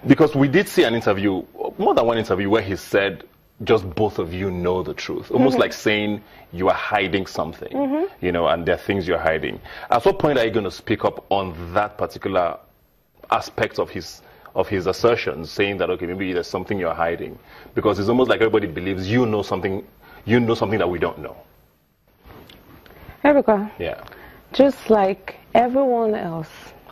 Because we did see an interview, more than one interview, where he said, just both of you know the truth. Almost like saying you are hiding something, you know, and there are things you're hiding. At what point are you going to speak up on that particular aspect of his assertions, saying that, okay, maybe there's something you're hiding? Because it's almost like everybody believes you know something that we don't know. Ebuka, Yeah. just like everyone else,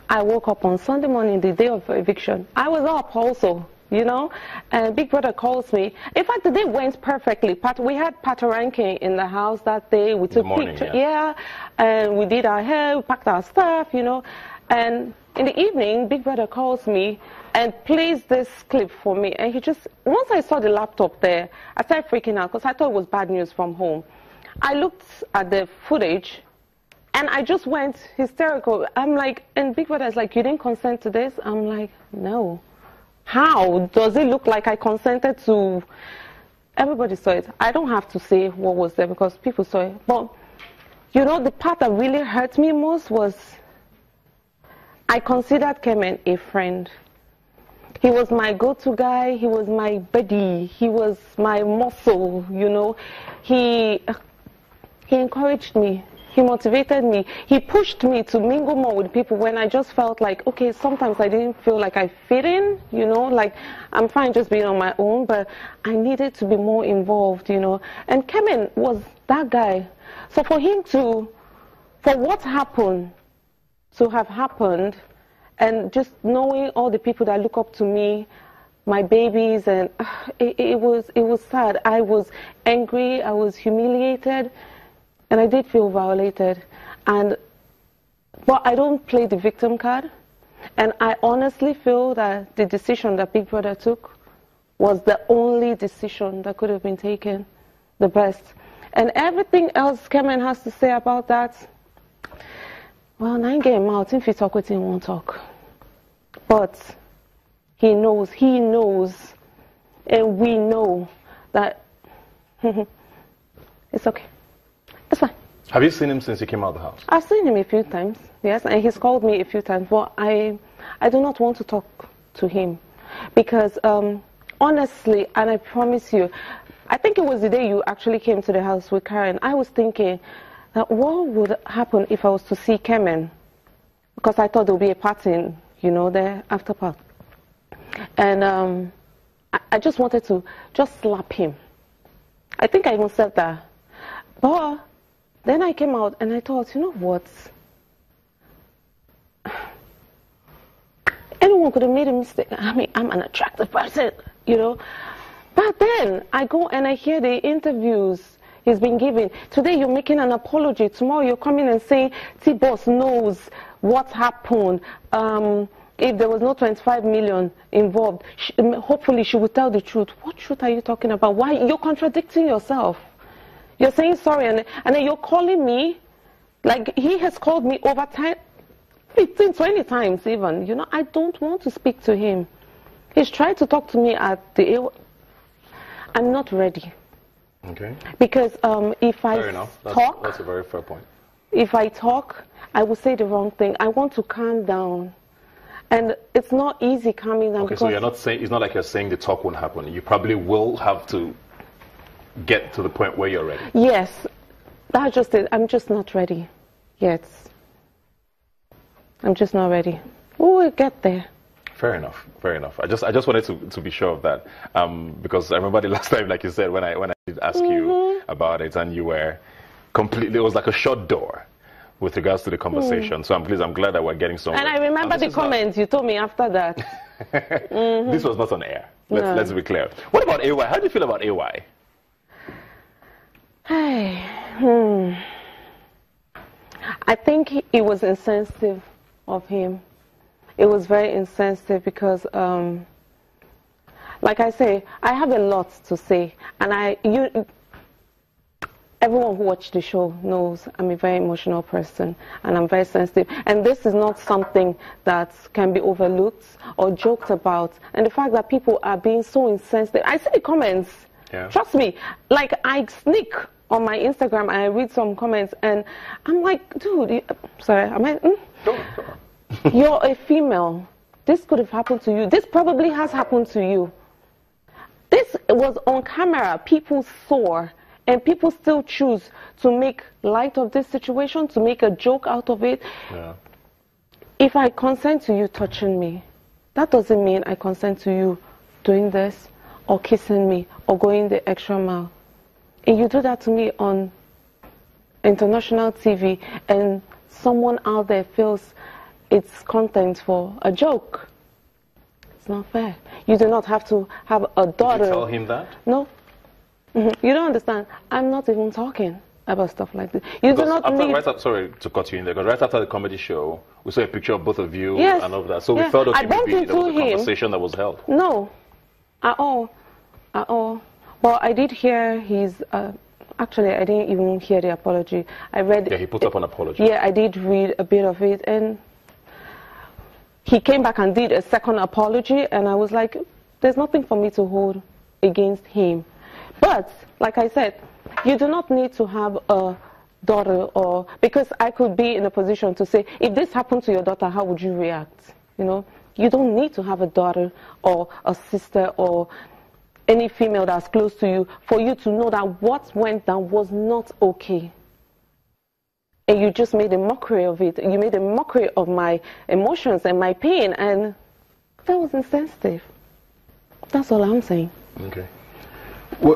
I woke up on Sunday morning, the day of eviction. I was up also, you know, and Big Brother calls me. In fact, the day went perfectly. We had Patoranking in the house that day. We took pictures, yeah, and we did our hair, we packed our stuff, you know. And in the evening, Big Brother calls me and plays this clip for me. And he just, once I saw the laptop there, I started freaking out because I thought it was bad news from home. I looked at the footage and I just went hysterical. I'm like, and Big Brother's like, you didn't consent to this? I'm like, no. How does it look like I consented to? Everybody saw it. I don't have to say what was there because people saw it. But, you know, the part that really hurt me most was I considered Kemen a friend. He was my go-to guy. He was my buddy. He was my muscle, you know. He encouraged me. He motivated me. He pushed me to mingle more with people when I just felt like, okay, sometimes I didn't feel like I fit in, you know, like I'm fine just being on my own, but I needed to be more involved, you know. And Kemen was that guy. So for him for what happened to have happened, and just knowing all the people that look up to me, my babies, and it was sad. I was angry, I was humiliated, and I did feel violated. But I don't play the victim card. And I honestly feel that the decision that Big Brother took was the only decision that could have been taken, the best. And everything else Kemen has to say about that, well, I ain't getting out. If he talk with him, won't talk. But he knows, and we know that it's okay. It's fine. Have you seen him since he came out of the house? I've seen him a few times, yes, and he's called me a few times, but I do not want to talk to him because honestly, and I promise you, I think it was the day you actually came to the house with Karen, I was thinking that what would happen if I was to see Kemen, because I thought there would be a party, you know, there after part. And I just wanted to just slap him. I think I even said that. But then I came out and I thought, you know what? Anyone could have made a mistake. I mean, I'm an attractive person, you know. But then I go and I hear the interviews he's been giving. Today you're making an apology. Tomorrow you're coming and saying TBoss knows what happened. If there was no 25 million involved, hopefully she would tell the truth. What truth are you talking about? Why? You're contradicting yourself. You're saying sorry, and then you're calling me, like he has called me over 10, 15, 20 times even. You know, I don't want to speak to him. He's tried to talk to me at the... I'm not ready. Okay. Because if I fair enough. talk... That's a very fair point. If I talk, I will say the wrong thing. I want to calm down. And it's not easy calming down. Okay, so you're not saying, it's not like you're saying the talk won't happen. You probably will have to get to the point where you're ready. Yes, that's just it. I'm just not ready yet. I'm just not ready. We'll get there. Fair enough. Fair enough. I just wanted to be sure of that because I remember the last time, like you said, when I did ask you about it, and you were completely. It was like a shut door with regards to the conversation. So I'm glad that we're getting somewhere. And I remember the comments you told me after that. This was not on air. Let's be clear. What about AY? How do you feel about AY? I think it was insensitive of him. It was very insensitive because, like I say, I have a lot to say, and everyone who watched the show knows I'm a very emotional person and I'm very sensitive. And this is not something that can be overlooked or joked about. And the fact that people are being so insensitive. I see the comments. Yeah. Trust me. Like, I sneak on my Instagram and I read some comments and I'm like, dude, sorry, am I? Go on. You're a female. this could have happened to you. This probably has happened to you. This was on camera. People saw, and people still choose to make light of this situation, to make a joke out of it. Yeah. If I consent to you touching me, that doesn't mean I consent to you doing this, or kissing me, or going the extra mile. And you do that to me on international TV, and someone out there feels it's content for a joke. It's not fair. You do not have to have a daughter. Did you tell him that? No. You don't understand. I'm not even talking about stuff like this. You do not need... sorry to cut you in there, because right after the comedy show, we saw a picture of both of you Yes. and all of that. So we felt okay, maybe there was a conversation that was held. No, at all. At all. Well, I did hear his... actually, I didn't even hear the apology. I read... Yeah, he put up an apology. Yeah, I did read a bit of it, and he came back and did a second apology, and I was like, there's nothing for me to hold against him. But, like I said, you do not need to have a daughter, or because I could be in a position to say, if this happened to your daughter, how would you react? You know, you don't need to have a daughter or a sister or any female that's close to you for you to know that what went down was not okay. And you just made a mockery of it. You made a mockery of my emotions and my pain, and that was insensitive. That's all I'm saying. Okay. We're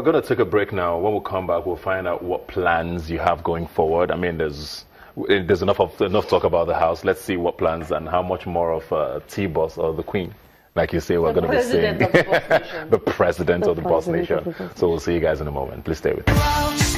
going to take a break now. When we come back, we'll find out what plans you have going forward. I mean, there's enough talk about the house. Let's see what plans and how much more of TBoss or the Queen, like you say, we're going to be seeing. The president of the Boss Nation. So we'll see you guys in a moment. Please stay with us.